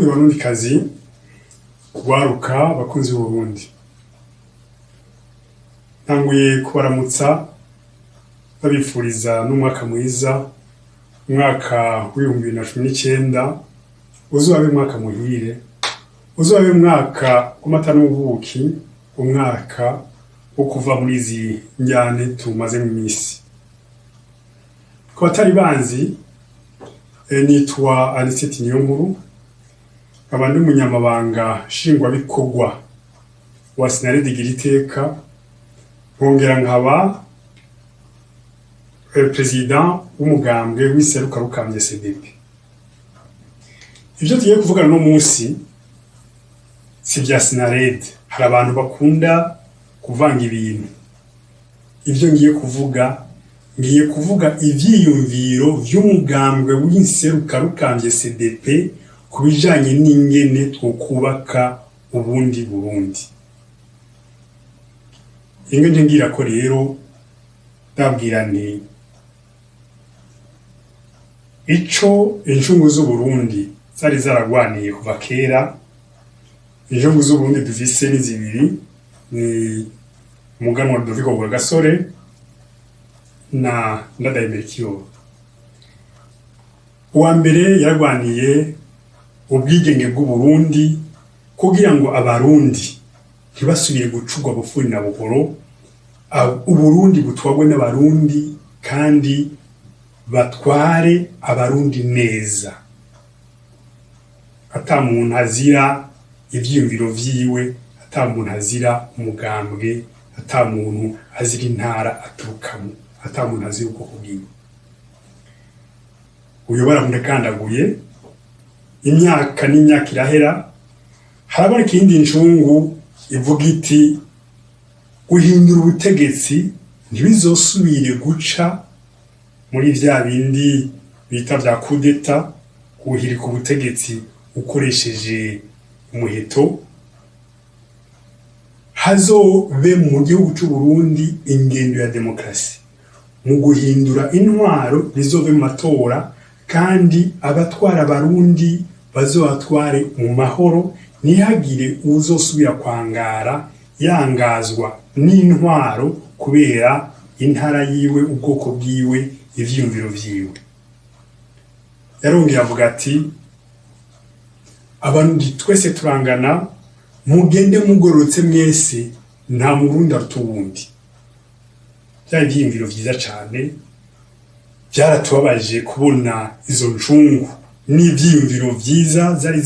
Barundikazi rwaruka bakunzi b'Uburundi, ntanguye kubaramutsa babifuriza n'umwaka mwiza, umwaka w'2019 uzobe umwaka muhire, uzobe umwaka w'amata n'ubuki, umwaka wo kuva muri izi njyane tumaze mu minsi. Ku batari banzi, nitwa Anicet Niyonkuru, nkaba ndi umunyamabanga nshingwabikorwa wa Sinarede Igiriteka, nkongera nkaba president w'umugambwe w'iseruka rukambye CDP. Ivyo tugiye kuvugana no munsi si vya Sinarede. Hari abantu bakunda kuvanga ibintu. Ivyo ngiye kuvuga ivyiyumviro vy'umugambwe w'iseruka rukambye CDP kubijanye n'ingene twokubaka ubundi Burundi. Ingene ngira ko rero ndabwira nti ico injungu z'Uburundi zari zaragwaniye kuva kera. Injungu z'Uburundi dufise ni zibiri, ni umuganwa Rudoviko Rwagasore na Ndadaye Melchior. Uwa mbere yaragwaniye ubwigenge bw'Uburundi kugira ngo abarundi ntibasubire gucugwa bufuni na buhoro, Uburundi butwagwe n'abarundi kandi batware abarundi neza, ata muntu azira ivyiyumviro vyiwe, ata muntu azira umugambwe, ata muntu azira intara aturukamo, ata muntu azira ubwoko bwiwe. Uyo baramukandaguye, imyaka n'imyaka irahera, haraboneka iyindi ncungu ivuga iti guhindura ubutegetsi ntibizosubire guca muri vya bindi bita vya coup d'etat, guhirika ubutegetsi ukoresheje umuheto. Hazobe mu gihugu c'Uburundi ingendo ya demokrasi, mu guhindura intwaro bizove mu matora, kandi abatwara abarundi bazobatware mu mahoro, ntihagire uzosubira kwangara yangazwa n'intwaro kubera intara yiwe, ubwoko bwiwe, ivyiyumviro vyiwe. Yarongeye avuga ati abarundi twese turangana, mugende mugororotse mwese, nta murundi aruta uwundi. Vyari ivyiyumviro vyiza cane, vyaratubabaje kubona izo ncungu n'ivyiyumviro vyiza zari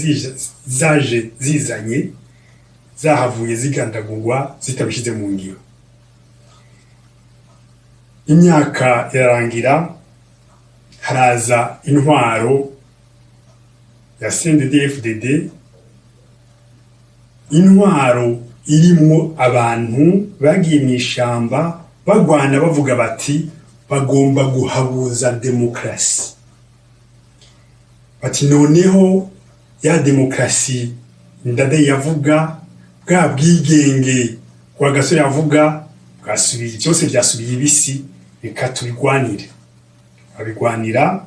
zaje zizanye zahavuye zigandagurwa zitabishize mu ngiro. Imyaka irarangira, haraza intwaro ya CNDD-FDD, intwaro irimwo abantu bagiye mw'ishamba bagwana bavuga bati bagomba guhabuza demokrasi. Bati noneho ya demokrasi Ndadaye yavuga, bwa bwigenge Rwagasore yavuga, bwasubiye, byose byasubiye ibisi, reka tubigwanire. Babigwanira,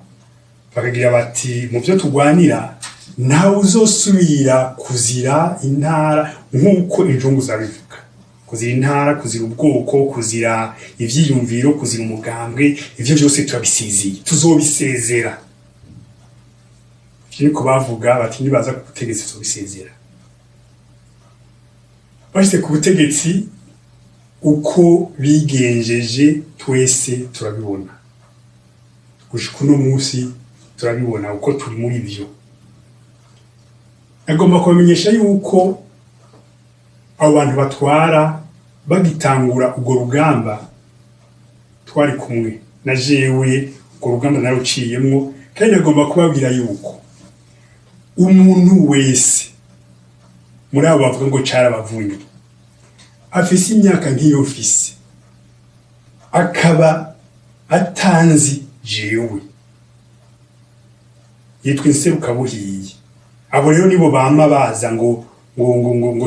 bakagira bati mu byo tugwanira ntawe uzosubira kuzira intara nk'uko injungu zabivuga. Kuzira intara, kuzira ubwoko, kuzira ivyiyumviro, kuzira umugambwe, ivyo byose turabisiziye, tuzobisezera. Niko bavuga bati nibaza ku butegetsi tuzobisezera. Bashyize ku butegetsi, uko bigenjeje twese turabibona. Gushika uno munsi turabibona uko turi muri vyo. Nagomba kubamenyesha yuko abo bantu batwara bagitangura urwo rugamba twari kumwe na jewe, urwo rugamba naruciyemwo, kandi nagomba kubabwira yuko umuntu wese muri abo bavuga ngo carabavunye afise imyaka nk'iyo mfise, akaba atanzi jewe, yitwa inserukabuhiye. Abo rero nibo bama baza ngo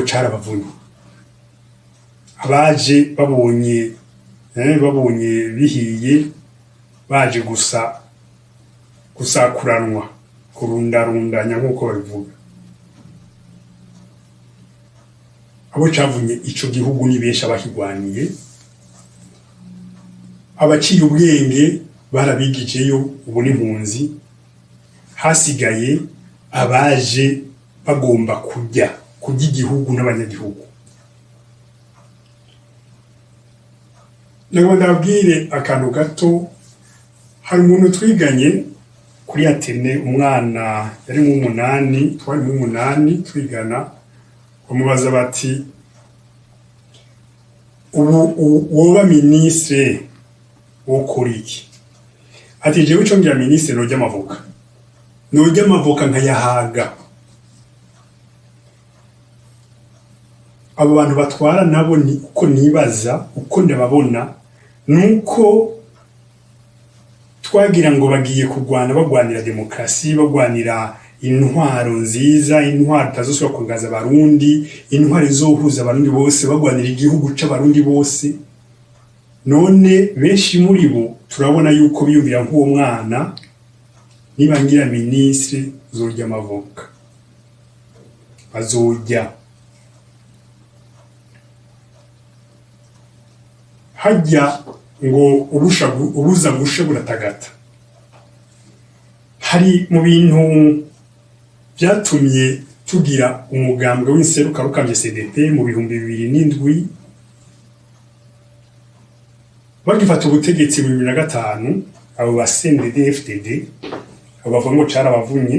carabavunye. Abaje babonye bihiye, baje gusakuranwa, kurundarundanya nk'uko babivuga. abo cavunye ico gihugu ni benshi abakigwaniye, abaciye ubwenge barabigijeyo ubu n'impunzi, hasigaye abaje bagomba kurya igihugu n'abanyagihugu. Nagomba ndababwire akantu gato. Hari umuntu twiganye kuri Atene, umwana yari mu 8, twari mu 8 twigana, bamubaza bati ubu woba ministre wo kuriki? Ati jewe ico ngira ministre no ry'amavoka nkayahaga. Abo bantu batwara nabo ni uko nibaza, uko ndababona nuko twagira ngo bagiye kugwana, bagwanira demokrasi, bagwanira intwaro nziza, intwaro tazosubira kungaza abarundi, intwaro izohuza abarundi bose, bagwanira igihugu c'abarundi bose. None benshi muri bo turabona yuko biyumvira nk'uwo mwana, nibangira ministre zorya amavoka, bazorya. Hajya ngo ubuza gusha buratagata. Hari mu bintu byatumye tugira umugambwe w'inseruka rukambye CDP mu 2007, bagifata ubutegetsi mu 2005, abo ba CNDD FDD abo bavuga ngo carabavunye,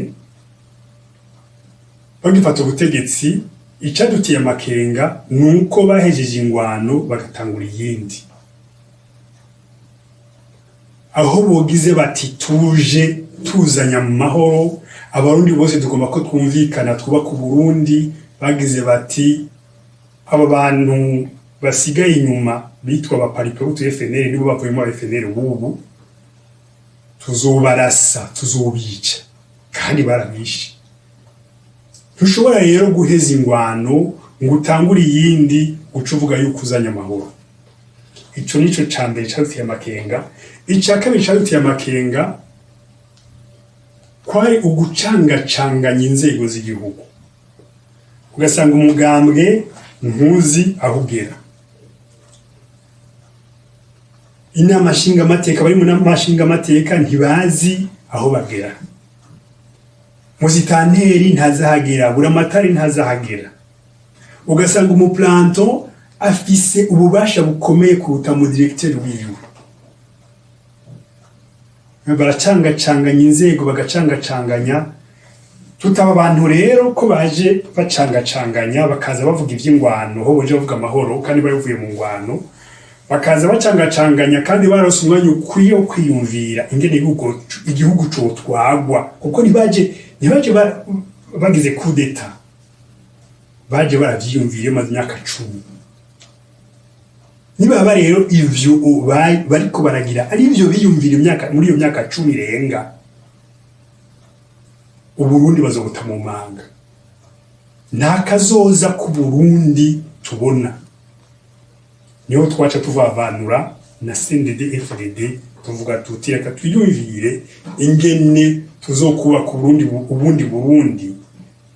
bagifata ubutegetsi. Icadutiye amakenga nuko bahejeje ingwano bagatangura iyindi, aho bogize bati tuje tuzanya mu mahoro, abarundi bose tugomba ko twumvikana twubaka Burundi. Bagize bati aba bantu basigaye inyuma bitwa abapariperutu FNL nibo bavuyemo aba FNL, ubu tuzobarasa, tuzobica, kandi barabishe. Ntushobora rero guheza ingwano ngo utangure iyindi ucuvuga yuko uzanya amahoro. Ico nico cambere carutiye amakenga. Ica kabiri carutiye amakenga kwari ugucangacanganya inzego z'igihugu, ugasanga umugambwe ntuzi aho ugera. Inama nshingamateka, bari mu nama nshingamateka ntibazi aho bagera, muzitanteri ntazahagera, buramatari ntazahagera. Ugasanga umuplanto afise ububasha bukomeye kuruta mu directeur wiwe. Baracangacanganya inzego, bagacangacanganya. Tutaba abantu rero ko baje bacangacanganya, bakaza bavuga ivy'ingwano, ho boje bavuga amahoro kandi bavuye mu ngwano, bakaza bacangacanganya kandi barose umwanya ukwiye wo kwiyumvira ingene igihugu cotwagwa, kuko ntibaje bagize coup d'etat, baje baravyiyumvire maze imyaka 10. Niba rero ivyo bariko baragira ari ivyo biyumvira imyaka muri iyo myaka 10 irenga, Uburundi bazobuta mu manga. Nta kazoza ku Burundi tubona. Niho twaca tuvavanura na CNDD FDD, tuvuga tuti reka twiyumvire ingene tuzokuba ku Burundi, ubundi Burundi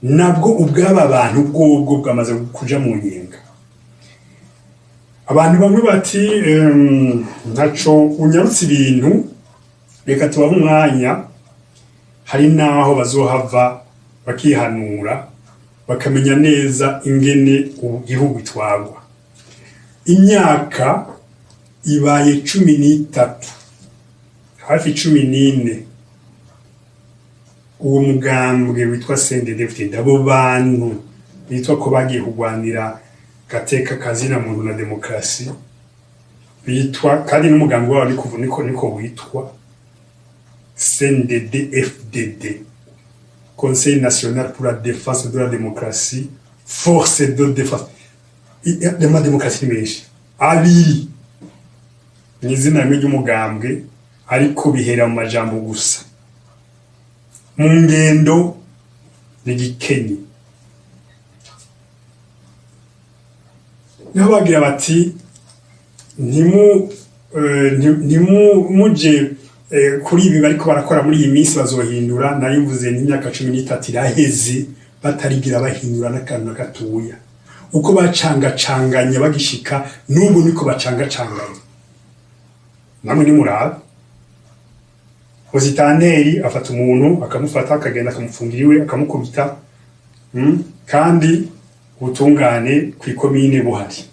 nabwo ubwaba abantu bwobwo bwamaze kuja mu nyenga. Abantu bamwe bati ntaco unyarutse ibintu, reka tuba mu mwanya. Hari naho bazohava bakihanura bakamenya neza ingene igihugu twagwa. Imyaka ibaye 13, hafi 14, uwo mugambwe witwa CNDD-FDD, abo bantu bitwa ko bagiye kugwanira gateka kazina muntu na demokrasi, bitwa kandi n'umugambwe wabo niko witwa CNDD-FDD, Conseil national pour la défense de la démocratie, force de défense de la démocratie menshi abiri n'izina ry'umugambwe, ariko bihera mu majambo gusa, mu ngendo n'igikenyi. Niho bagira bati ntimuje kuri ibi bariko barakora muri iyi minsi bazohindura. Nari mvuze n'imyaka 13 iraheze batarigira bahindura n'akantu gatoya. uko bacangacanganye bagishika n'ubu niko bacangacanganye. Namwe ni murabe Musitanteri afata umuntu akamufata akagenda akamufungira iwe akamukubita kandi ubutungane kw'ikomine buhari.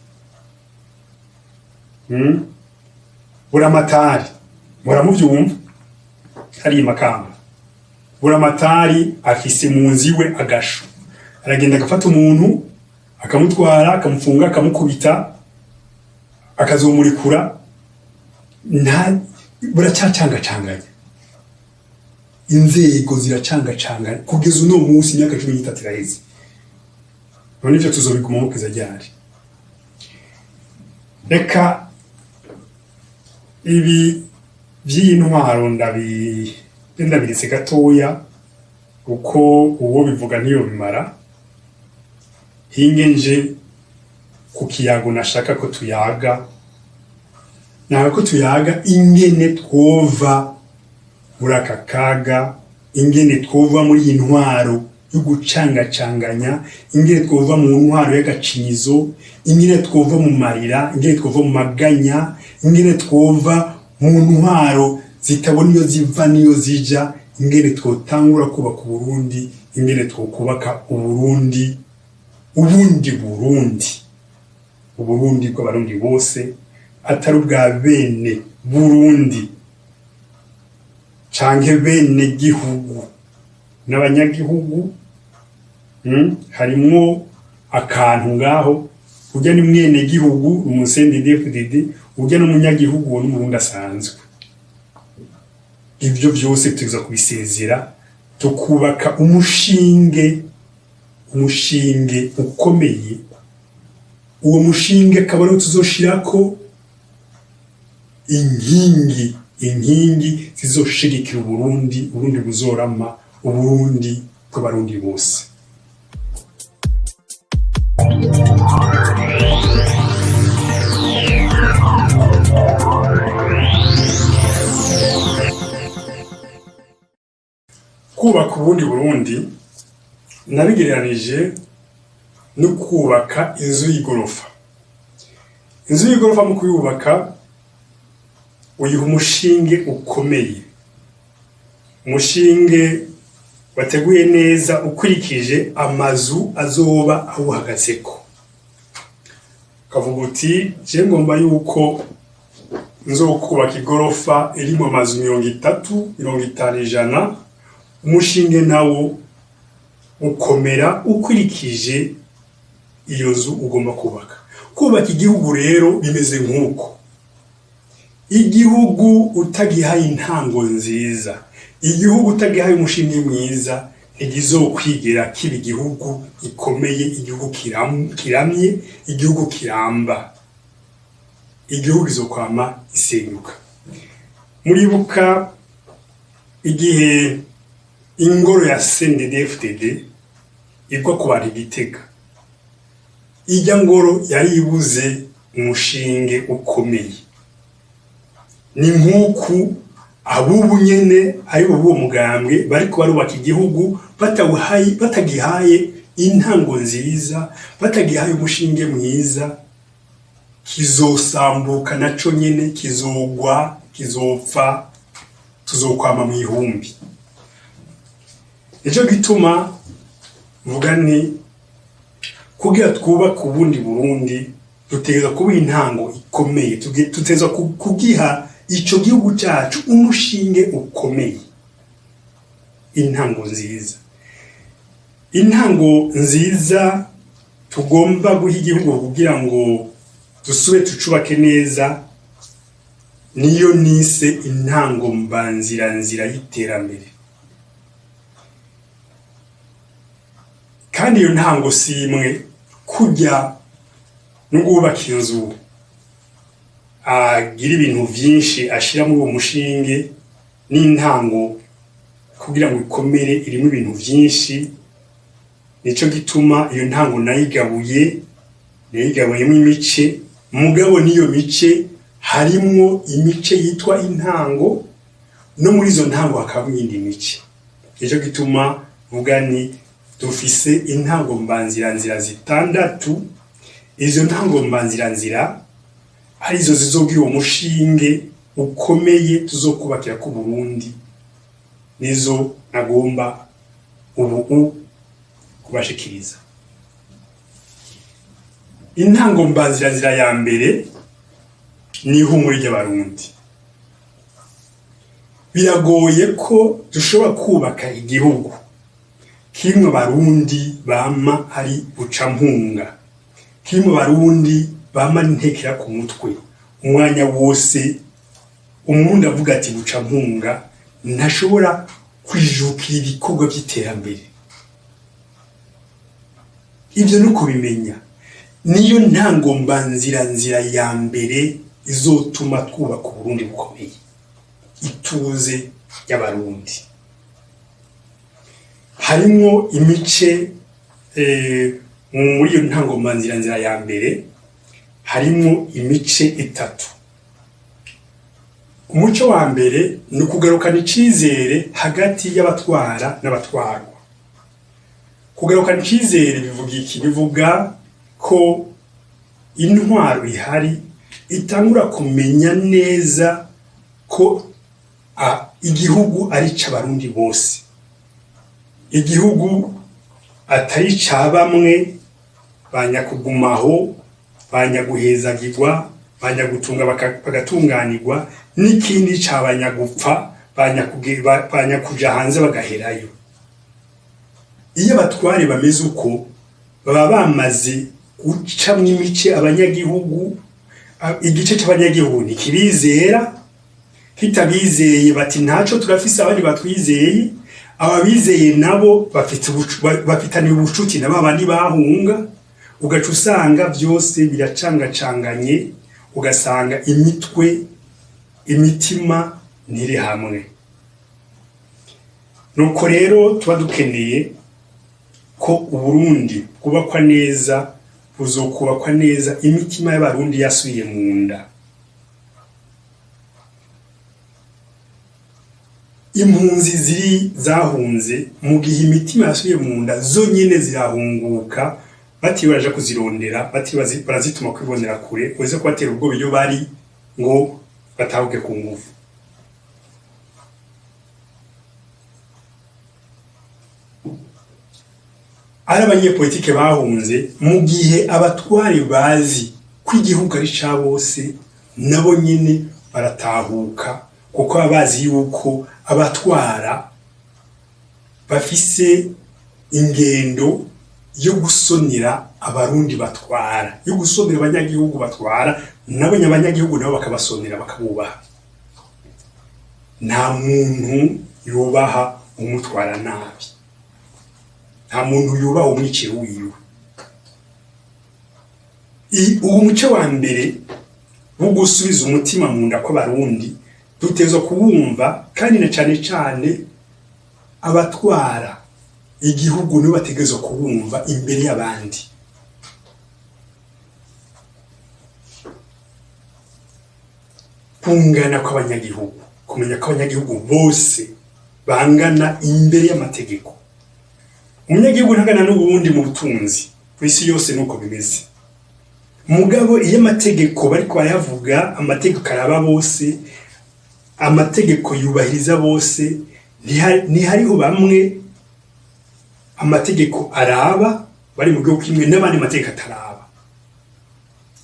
Buramatari muramuvyumva hari Makamba. Buramatari afise munzi we agasho aragenda agafata umuntu akamutwara akamufunga akamukubita akazomurikura nta buracacangacanganya. Inzego ziracangacanganya kugeza uno munsi imyaka 13 iraheze. None ivyo tuzobigumamo kugeza ryari? Reka ibi vy'intwaro ndabiritse gatoya uko uwo bivuga niyo bimara. Hinge nje ku kiyago nashaka ko tuyaga ingene twova muri aka kaga, ingene twova muri iyi ntwaro yo gucangacanganya, ingene twova mu ntwaro y'agacinyizo, ingene twova mu marira, ingene twova mu maganya, ingene twova mu ntwaro zitabona iyo ziva niyo zija, ingene twotangura kubaka Burundi, ingene twokubaka Uburundi, Uburundi bw'abarundi bose atari ubwa bene Burundi canke bene gihugu n'abanyagihugu. Harimwo akantu ngaho urya ni mwene gihugu umusendeDFDD, urya n'umunyagihugu n'umurundi asanzwe. Ivyo vyose tuza kubisezera tukubaka umushinge ukomeye. Uwo mushinge kabaro tuzoshirako inkingi zizoshigikira Uburundi buzorama, Uburundi bw'abarundi bose. Kubaka Burundi nabigereranije no kubaka inzu y'igorofa. Inzu y'igorofa mu kuyubaka uyiha umushinge ukomeye, umushinge wateguye neza ukurikije amazu azoba awuhagatseko. Kavuga uti je ngomba yuko nzokubaka igorofa iri mu mazu 30, 50, umushinge nawo ukomera ukurikije iyo nzu ugomba kubaka. Kubaka igihugu rero bimeze nk'uko. Igihugu utagihaye intango nziza, igihugu utagihaye umushinge mwiza, ntigizokwigira kiba igihugu gikomeye, igihugu kiramye, igihugu kiramba. Igihugu izokwama isenyuka. Muribuka igihe ingoro ya CNDD-FDD igwa ku bantu Gitega, ijya ngoro yari ibuze umushinge ukomeye. Ni nk'uku abubu nyene ari bo mugambwe bariko barubaka igihugu batagihaye intango nziza, batagihaye umushinge mwiza, kizosambuka naco nyene, kizogwa, kizopfa, tuzokwama mu ihumbi. Nico gituma mvuga nti kugira twubaka ubundi Burundi dutegerezwa kuba intango ikomeye, tutegerezwa kugiha ico gihugu cyacu umushinge ukomeye, intango nziza tugomba guha igihugu kugira ngo dusube tucubake neza. Niyo nise intango mbanzira y'iterambere. Kandi iyo ntango si imwe, kujya n'ubaka inzu agira ibintu vyinshi ashira muri uwo mushinge n'intango kugira ngo ikomere irimo ibintu vyinshi. Nico gituma iyo ntango nayigabuyemo imice, mugabo niyo mice harimwo imice yitwa intango, no muri izo ntango hakaba iyindi mice. Nico gituma vuga ni dufise intango mbanzira 6 izo ntangombanziranzira arizo zizogira uwo mushinge ukomeye tuzokubakira ku Burundi, nizo nagomba ubu kubashikiriza. Intangombanziranzira ya mbere ni ihumure ry'abarundi. Biragoye ko dushobora kubaka igihugu kimwe abarundi bama ari bucampunga, kimwe abarundi bama ntekera ku mutwe umwanya wose. Umurundi avuga ati bucampunga ntashobora kwijukira ibikorwa by'iterambere. Ibyo nuko bimenya niyo ntangombanziranzira ya mbere izotuma twubaka Burundi bukomeye, ituze y'abarundi. Harimo imice muri iyo ntangombanziranzira ya mbere, harimo imice itatu. Umuco wa mbere ni ukugarukana icizere hagati y'abatwara n'abatwarwa. Kugarukana icizere bivuga iki? Bivuga ko intwaro ihari itangura kumenya neza ko igihugu ari c'abarundi bose, igihugu atari ca bamwe banyakugumaho, banyaguhezagirwa, banyagutunga bagatunganirwa, n'ikindi cabanyagupfa banyakuja hanze bagaherayo. Iyo abatware bameze uko baba bamaze gucamwo imice abanyagihugu, igice c'abanyagihugu ntikibizera, kitabizeye bati ntaco turafise abandi batwizeye, ababizeye nabo bafitaniye ubucuti na babandi bahunga, ugaca usanga byose biracangacanganye, ugasanga imitima ntiri hamwe. Nuko rero tuba dukeneye ko Uburundi bwubakwa neza, buzokubakwa neza imitima y'abarundi yasubiye mu nda. Impunzi zahunze mu gihe imitima yasubiye mu nda zonyene zirahunguka, bati baraja kuzirondera, bati barazituma kwibonera kure, uretse kubatera ubwoba iyo bari ngo batahuke ku ngufu. Ari abanyepolitike bahunze mu gihe abatware bazi ko igihugu ari ca bose, nabo nyene baratahuka, kuko abazi yuko abatwara bafise ingendo yo gusonera abarundi batwara, yo gusonera abanyagihugu batwara, nabo abanyagihugu nabo bakabasonera bakabubaha. Nta muntu yubaha umutwara nabi, nta muntu yubaha umwiciro wiwe. Uwo muco wa mbere wo gusubiza umutima mu nda kw'abarundi dutezwa kuwumva, kandi na cane cane abatwara igihugu nibo bategezwa kuwumva imbere y'abandi. Kungana kw'abanyagihugu, kumenya ko abanyagihugu bose bangana imbere y'amategeko. Umunyagihugu ntangana n'ubundi mu butunzi, kw'isi yose nuko bimeze. Mugabo iyo amategeko bariko barayavuga, amategeko araba bose, amategeko yubahiriza bose, ntihariho bamwe amategeko araba bari mu gihugu kimwe n'abandi amategeko ataraba.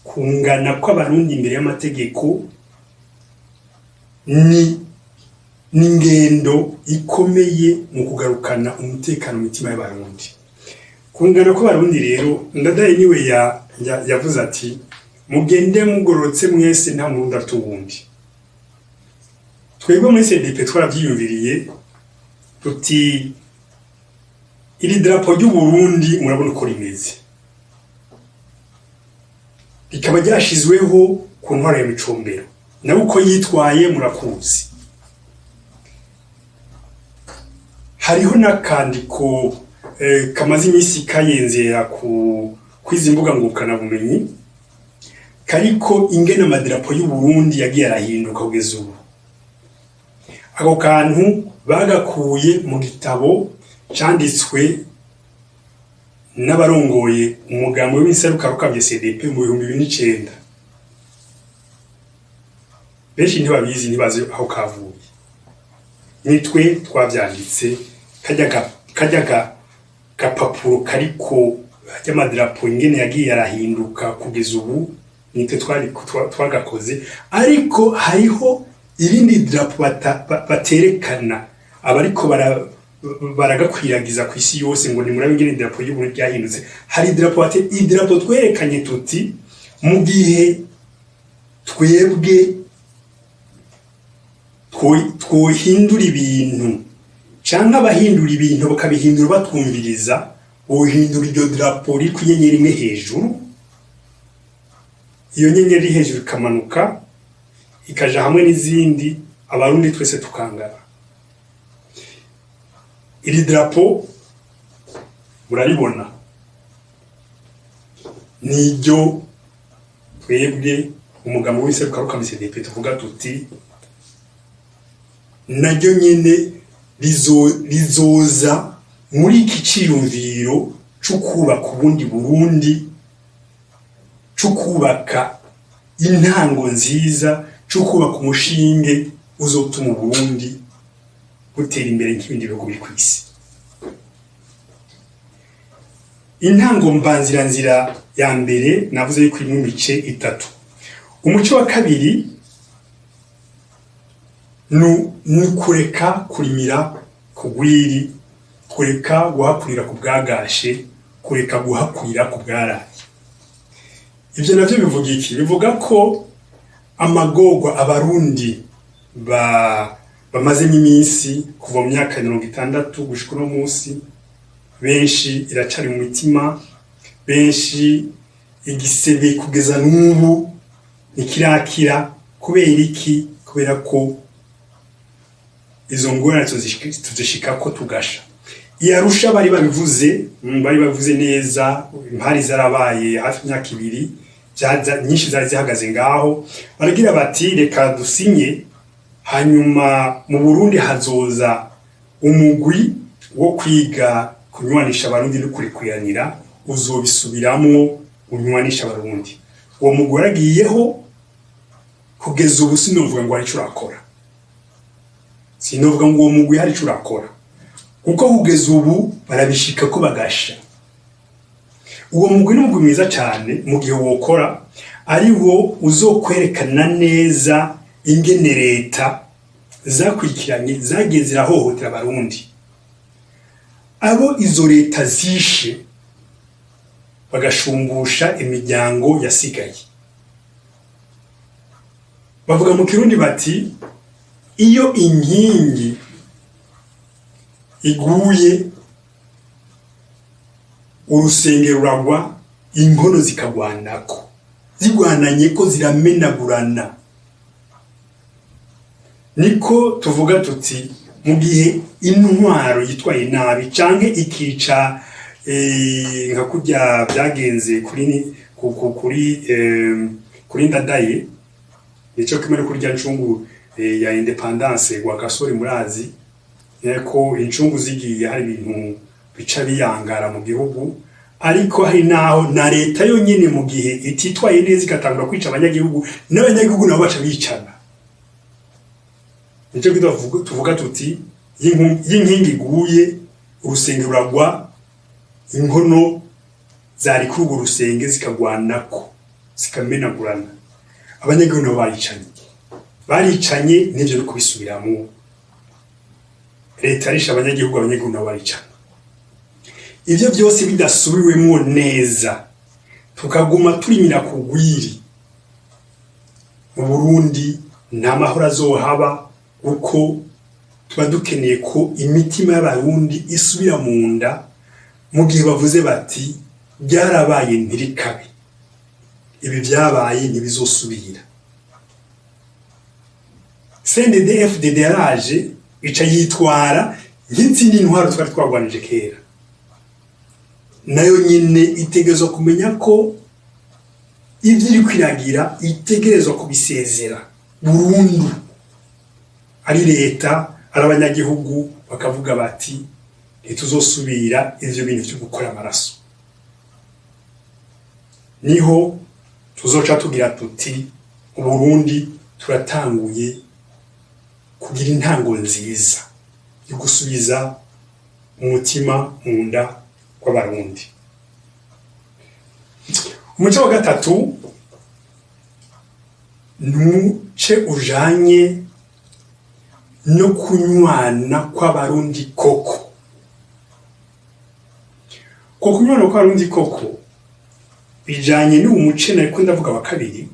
Kungana kw'abarundi imbere y'amategeko ni ingendo ikomeye mu kugarukana umutekano mu mitima y'abarundi. Kungana kw'abarundi rero, Ndadaye niwe yavuze ati mugende mugororotse mwese nta murundi atuwundi. Twebwe muri CDP twaravyiyumviriye tuti iri drapo ry'u Burundi murabona uko rimeze, rikaba ryashizweho ku ntwaro ya Micombero, nawe uko yitwaye murakuzi. Hariho n'akandiko kamaze imisi kayenzera kwizi mbuga ngurukana bumenyi, kariko ingene amadarapo y'u Burundi yagiye arahinduka kugeza ubu. Ako kantu bagakuye mu gitabo canditswe n'abarongoye umugambi w'inseruka rukabye CDP mu 2009 benshi ntibabizi ntibazi aho kavuye nitwe twavyanditse kajyaga gapapuro kariko y'amadarapo ingene yagiye arahinduka kugeza ubu nitwe twagakoze ariko hariho irindi drapo baterekana abariko baragakwiragiza ku isi yose ngo ni murabe ingene drapo y'Uburundi ryahindutse hari drapo twerekanye tuti mu gihe twebwe twohindura ibintu canke abahindura ibintu bakabihindura batwumviriza wohindura iryo drapo riko inyenyeri imwe hejuru iyo nyenyeri hejuru ikamanuka ikaja hamwe n'izindi abarundi twese tukangara iri drapo muraribona niryo twebwe umugambi w'inseruka rukabye CDP tuvuga tuti naryo nyene rizoza muri iki ciyumviro cyo kubaka ubundi Burundi cyo kubaka intango nziza cyo kubaka umushinge uzotuma Burundi gutera imbere nk'ibindi bihugu biri ku isi intango mbanziranzira ya mbere navuze yuko iri mu mice itatu umuco wa kabiri ni kureka kurimira kugwiri kureka guhakurira ku bwagashe kureka guhakurira ku bwaraye ibyo navyo bivuga iki bivuga ko amagorwa abarundi bamaze iminsi kuva mu myaka 60 gushika no munsi benshi iracari mu mitima benshi igisebe kugeza n'ubu nikirakira kubera iki kubera ko izo ngorane tuzishika ko tugasha Iyarusha bari babivuze neza impari zarabaye hafi imyaka 2 nyinshi zari zihagaze ngaho baragira bati reka dusinye hanyuma mu Burundi hazoza umugwi wo kwiga kunywanisha abarundi no kurikuyanira uzobisubiramwo unywanisha abarundi uwo mugwi waragiyeho kugeza ubu sinovuga ngo ari cyo urakora sinovuga ngo uwo mugwi hari cyo urakora kuko kugeza ubu barabishika ko bagasha uwo mugwi ni umugwi mwiza cyane mu gihe wokora ari wo uzokwerekana neza ingene leta zakwikiranye zagiye zirahohotera abarundi abo izo leta zishe bagashumbusha imiryango yasigaye bavuga mu Kirundi bati iyo inkingi iguye urusenge ruragwa inkono zikagwanako zigwananye ko ziramenagurana niko tuvuga tuti mu gihe intwaro yitwaye nabi canke ikica nka kurya byagenze kuri Ndadaye nico kimwe kurya ncungu ya independence gwa Gasore murazi ko incungu zigiye hari ibintu bica biyangara mu gihugu ariko hari naho na leta yonyene mu gihe ititwaye neza igatangura kwica abanyagihugu n'abanyagihugu nabo baca bicana nico tuvuga tuti y'inkingi iguye urusenge ruragwa inkono zari kuri urwo rusenge zikagwanako zikamenagurana abanyagihugu nabo baricanye n'ivyo biko bisubiramo leta arisha abanyagihugu nabo baricana ivyo byose bidasubiwemo neza tukaguma turimira kugwiri mu Burundi nta mahoro azohaba uko tuba dukeneye ko imitima y'abarundi isubira mu nda mu gihe bavuze bati byarabaye ntirikabe ibi byabaye ntibizosubira CNDD-FDD yaraje ica yitwara nk'izindi ntwaro twari twagwanije kera nayo nyine itegerezwa kumenya ko ivyo iri kwiragira itegerezwa kubisezera burundu ari leta ari abanyagihugu bakavuga bati ntituzosubira ivyo bintu byo gukora amaraso niho tuzoca tugira tuti Uburundi turatanguye kugira intango nziza yo gusubiza umutima mu nda kw'abarundi. Umuco wa gatatu nuce ujanye no kunywana kw'abarundi koko. Ko kunywana kw'abarundi koko bijanye n'umuce nariko ndavuga wa kabiri,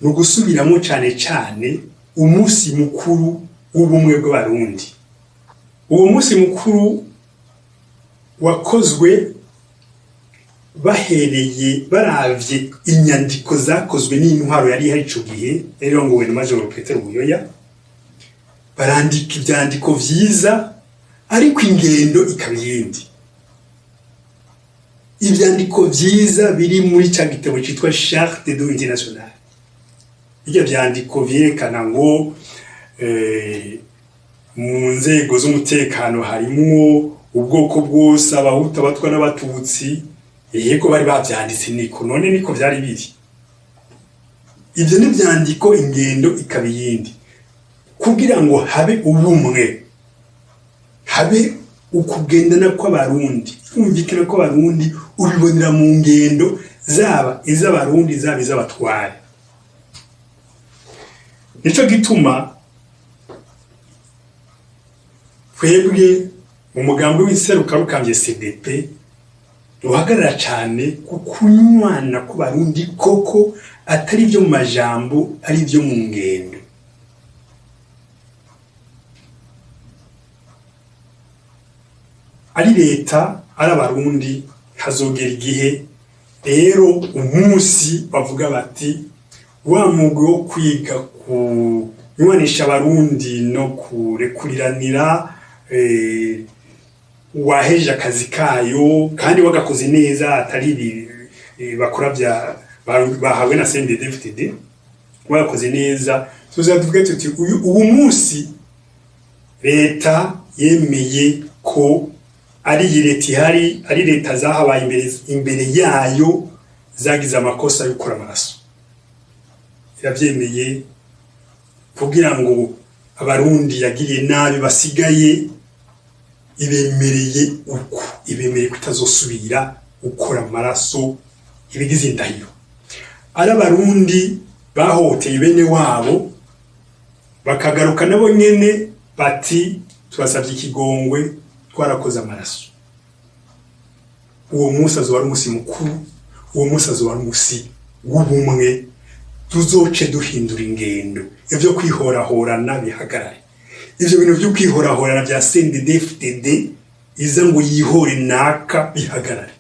nugusubiramo cane cane umunsi mukuru w'ubumwe bw'abarundi. Uwo munsi mukuru wakozwe bahereye baravye inyandiko zakozwe n'intwaro yari hari ico gihe yarongowe na Major Petero Buyoya, barandika ivyandiko vyiza ariko ingendo ikaba iyindi. Ivyandiko vyiza biri muri ca gitabo citwa Charte de l'Unité Nationale. Ibyo vyandiko vyerekana ngo mu nzego z'umutekano harimwo ubwoko bwose, abahutu, abatwa n'abatutsi. Yego bari bavyanditse niko, none niko vyari biri. Ivyo ni vyandiko, ingendo ikaba iyindi. Kugira ngo habe ubumwe, habe ukugendana kw'abarundi, kumvikana kw'abarundi, ubibonera mu ngendo zaba iz'abarundi zaba iz'abatware. Nico gituma twebwe mu mugambi w'inserukarukambye CDP duhagarara cane ku kunywana kw'abarundi koko, atari byo mu majambo, ari byo mu ngendo. Ari leta ari abarundi hazogera igihe rero umunsi bavuga bati wa mugwi wo kwiga kunywanisha abarundi no kurekuriranira waheje akazi kayo kandi wagakoze neza, atari bakora bya bahawe na CNDD-FDD, wagakoze neza. Tuzavuga tuti uyu munsi leta yemeye ko ari leta ihari, ari leta zahabaye imbere yayo zagize amakosa yo gukora amaraso. Iravyemeye kugira ngo abarundi yagiriye nabi basigaye ibemereye uko, ibemereye kutazosubira gukora amaraso, ibigize indahiro. Ari abarundi bahoteye bene wabo bakagaruka nabo nyene bati tubasavye ikigongwe, twarakoze amaraso. Uwo munsi azoba ari umunsi mukuru, uwo munsi azoba ari umunsi w'ubumwe. Tuzoce duhindura ingendo, ivyo kwihorahorana bihagarare. Ivyo bintu vyo kwihorahorana vya CNDD-FDD iza ngo yihore naka bihagarare.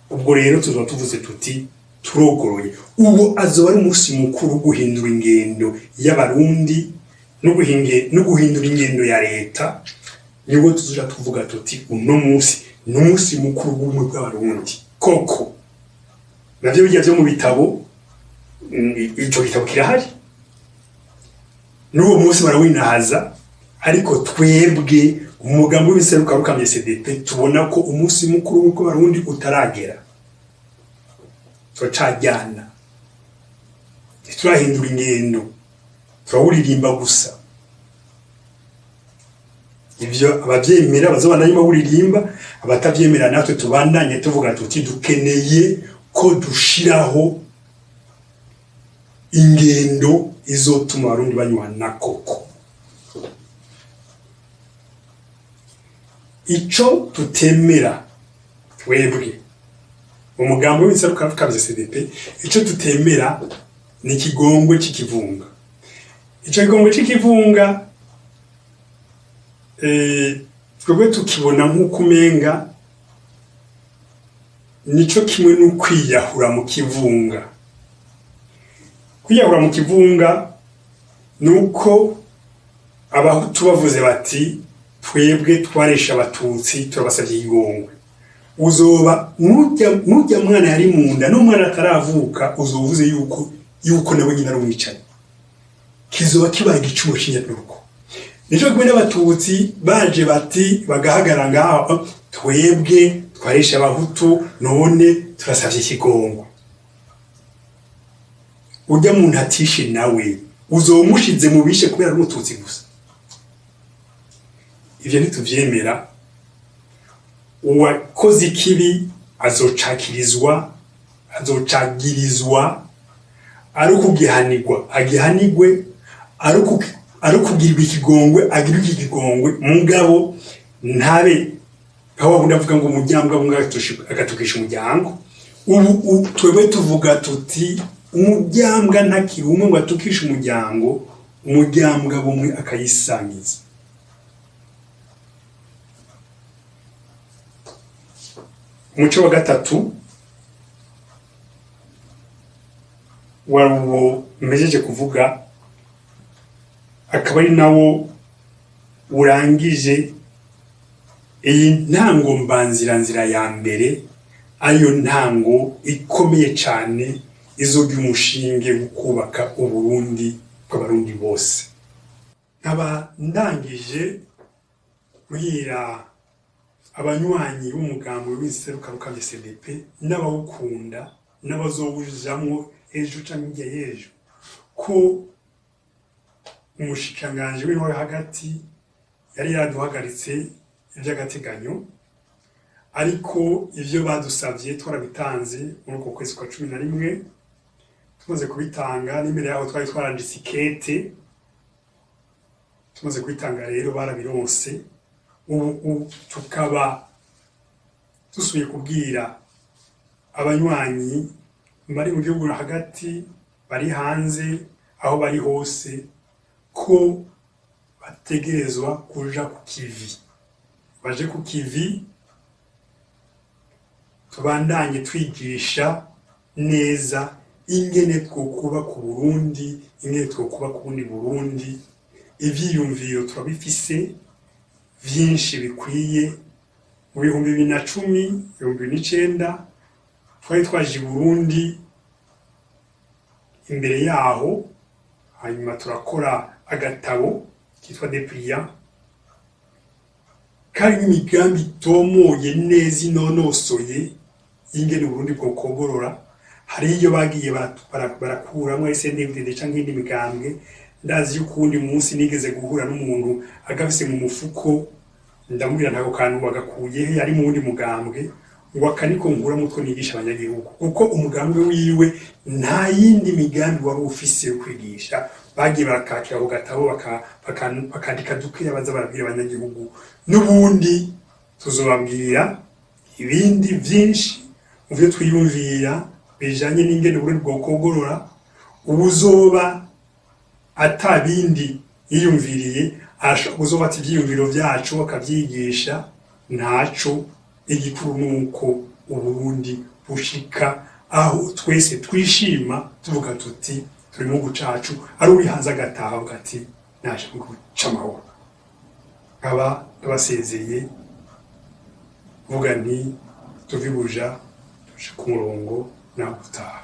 Ubwo rero tuzoba tuvuze tuti turogoroye. Uwo azoba ari umunsi mukuru guhindura ingendo y'abarundi no guhindura ingendo ya leta. Niwo tuzoja tuvuga tuti uno munsi n'umunsi mukuru w'ubumwe bw'abarundi koko. Navyo bijya vyo mu bitabo, ico gitabo kirahari, n'uwo munsi barawinahaza. Ariko twebwe umugambi w'inserukarukambye CDP tubona ko umunsi mukuru w'abarundi utaragera. Turacajyana, turahindura ingendo, turawuririmba gusa. Ivyo abavyemera bazobandanya bawuririmba, abatavyemera natwe tubandanye tuvuga tuti dukeneye ko dushiraho ingendo izotuma abarundi banywana koko. Ico tutemera twebwe umugambi w'inserukarukambye CDP, ico tutemera ni ikigongwe c'ikivunga. Ico kigongwe c'ikivunga twebwe tukibona nk'uko umenga nico kimwe n'ukwiyahura mu kivunga. Kwiyahura mu kivunga nuko abahutu bavuze bati twebwe twaresha abatutsi turabasavye igongwe. Uzoba nujya mwana yari munda no mwana ataravuka uzovuze yuko nabo nyina rumwicaye. Kizoba kibaye igicumo cy'inyaduko. Nico kimwe n'abatutsi baje bati bagahagara ngaho twebwe twarishe abahutu none turasavye ikigongo. Urya muntu atishe nawe uzomushize mu bishe kubera ari umututsi gusa. Ivyo ntituvyemera. Uwakoze ikibi azocagirizwa ari ukugihanirwa agihanirwe, ari ukugirwa ikigongwe agirirwe ikigongwe, mugabo ntabe aho wabundi avuga ngo umuryango abunga agatukisha umuryango. Ubu twebwe tuvuga tuti umuryango ntakiri umwe ngo atukishe umuryango bumwe akayisangiza. Umuco wa gatatu waruwo mpejeje kuvuga, akaba ari nawo urangije iyi ntango mbanziranzira ya mbere, ariyo ntango ikomeye cyane izogira umushinge wo kubaka Uburundi bw'abarundi bose. Nkaba ndangije kuhira abanywanyi b'umugambi w'inserukaruka CDP n'abawukunda n'abazowujamwo ejo canke y'ejo ko umushikanganje w'intore hagati yari yaduhagaritse ivy'agateganyo, ariko ivyo badusavye twarabitanze muri uko kwezi kwa 11. Tumaze kubitanga n'imbere yaho twari twaranditse ikete, tumaze kubitanga rero barabironse. Ubu tukaba dusubiye kubwira abanywanyi bari mu gihugu hagati, bari hanze, aho bari hose, ko bategerezwa kuja ku kivi. Baje ku kivi, tubandanye twigisha neza ingene twokuba ku Burundi, ingene twokuba ku bundi Burundi. Ivyiyumviro turabifise vyinshi bikwiye. Mu 2010, 2009 twari twaje i Burundi imbere yaho, hanyuma turakora agatabo kitwa Depliant kari n'imigambi itomoye neza inonosoye y'ingene Burundi bwokogorora. Hari iyo bagiye barakuramwo SNDD canke indi migambwe. Ndazi y'ukundi munsi nigeze guhura n'umuntu agafise mu mufuko, ndamubwira ntako kantu bagakuye yari mu wundi mugambwe, ngo akaniko nkura mutwe nigisha abanyagihugu, kuko umugambwe wiwe nta yindi migambi wari ufise yo kwigisha. Bagiye barakakira ku gatabo bakandika duke baza barabwira abanyagihugu. N'ubundi tuzobabwira ibindi vyinshi mu vyo twiyumvira bijanye n'ingene Burundi bwokogorora. Ubuzoba atabindi yiyumviriye uzoba ati ivyiyumviro vyacu bakavyigisha ntaco. Igikuru nuko Uburundi bushika aho twese twishima tuvuga tuti turi mu gucacu, ari uri hanze agataha ugati naje guca amahoro. Nkaba ndabasezeye vuga nti tuvibuja tuje ku murongo naho gutaha.